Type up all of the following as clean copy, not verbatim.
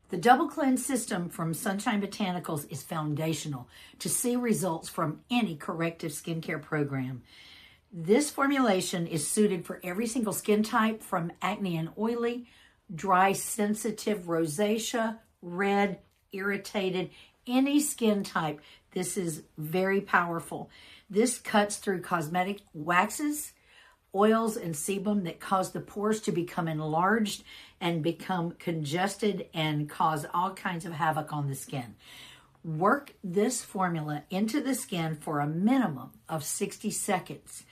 The double cleanse system from Sunshine Botanicals is foundational to see results from any corrective skincare program. This formulation is suited for every single skin type, from acne and oily, dry, sensitive, rosacea, red, irritated, any skin type. This is very powerful. This cuts through cosmetic waxes, oils, and sebum that cause the pores to become enlarged and become congested and cause all kinds of havoc on the skin. Work this formula into the skin for a minimum of 60 seconds.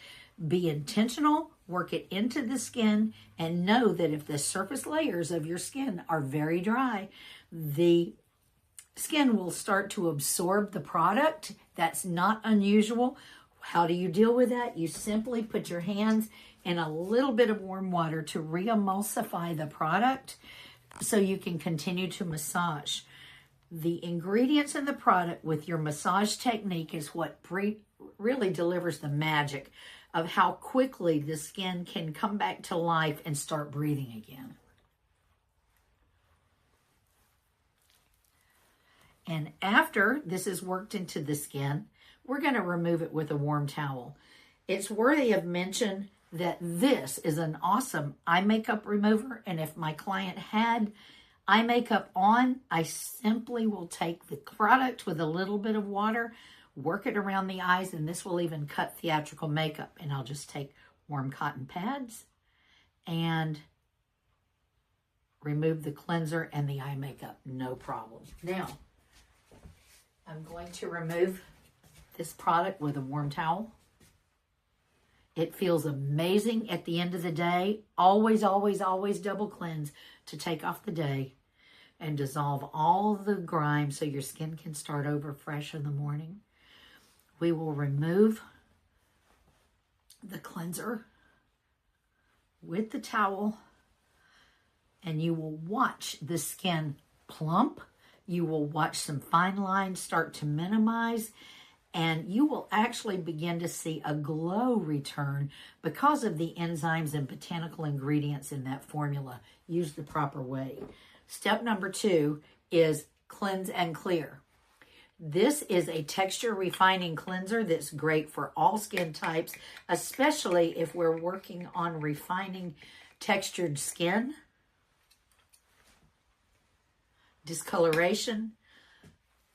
Be intentional, work it into the skin, and know that if the surface layers of your skin are very dry, the skin will start to absorb the product. That's not unusual. How do you deal with that? You simply put your hands in a little bit of warm water to re-emulsify the product so you can continue to massage. The ingredients in the product with your massage technique is what really delivers the magic of how quickly the skin can come back to life and start breathing again. And after this is worked into the skin, we're going to remove it with a warm towel. It's worthy of mention that this is an awesome eye makeup remover. And if my client had eye makeup on, I simply will take the product with a little bit of water, work it around the eyes, and this will even cut theatrical makeup. And I'll just take warm cotton pads and remove the cleanser and the eye makeup. No problem. Now, I'm going to remove this product with a warm towel. It feels amazing at the end of the day. Always, always, always double cleanse to take off the day and dissolve all the grime so your skin can start over fresh in the morning. We will remove the cleanser with the towel, and you will watch the skin plump. You will watch some fine lines start to minimize, and you will actually begin to see a glow return because of the enzymes and botanical ingredients in that formula used the proper way. Step number 2 is cleanse and clear. This is a texture refining cleanser that's great for all skin types, especially if we're working on refining textured skin, discoloration,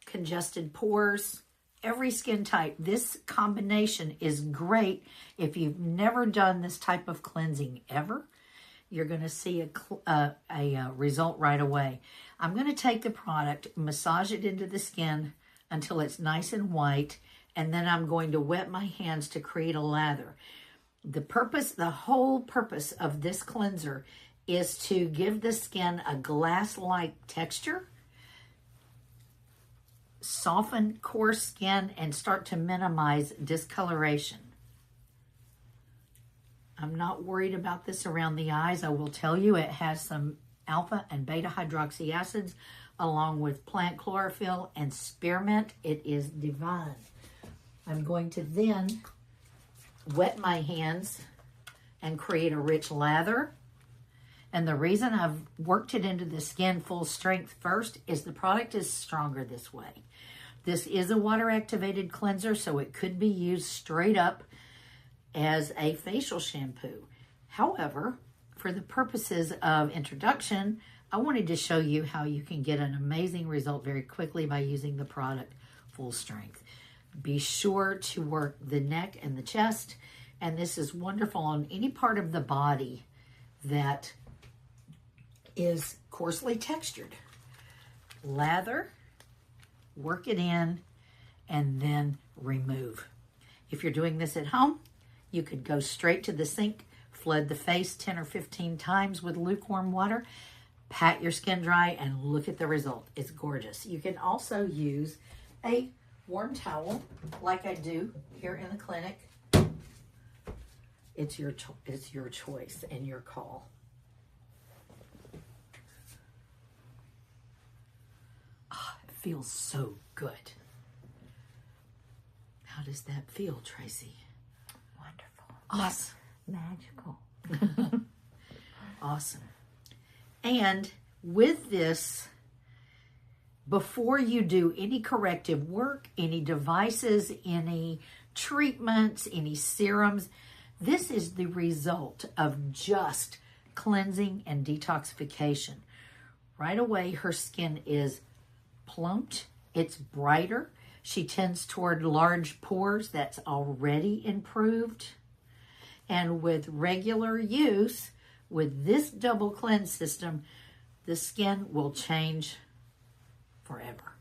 congested pores, every skin type. This combination is great. If you've never done this type of cleansing ever, you're going to see a result right away. I'm going to take the product, massage it into the skin until it's nice and white, and then I'm going to wet my hands to create a lather. The whole purpose of this cleanser is to give the skin a glass-like texture, soften coarse skin, and start to minimize discoloration. I'm not worried about this around the eyes. I will tell you it has some alpha and beta hydroxy acids along with plant chlorophyll and spearmint. It is divine. I'm going to then wet my hands and create a rich lather. And the reason I've worked it into the skin full strength first is the product is stronger this way. This is a water-activated cleanser, so it could be used straight up as a facial shampoo. However, for the purposes of introduction, I wanted to show you how you can get an amazing result very quickly by using the product full strength. Be sure to work the neck and the chest, and this is wonderful on any part of the body that is coarsely textured. Lather, work it in, and then remove. If you're doing this at home, you could go straight to the sink, flood the face 10 or 15 times with lukewarm water, pat your skin dry, and look at the result. It's gorgeous. You can also use a warm towel like I do here in the clinic. It's your choice and your call. Oh, it feels so good. How does that feel, Tracy? Wonderful. Awesome. Magical. Awesome. And with this before you do any corrective work, any devices, any treatments, any serums. This is the result of just cleansing and detoxification. Right away, her skin is plumped. It's brighter. She tends toward large pores. That's already improved. And with regular use, with this double cleanse system, the skin will change forever.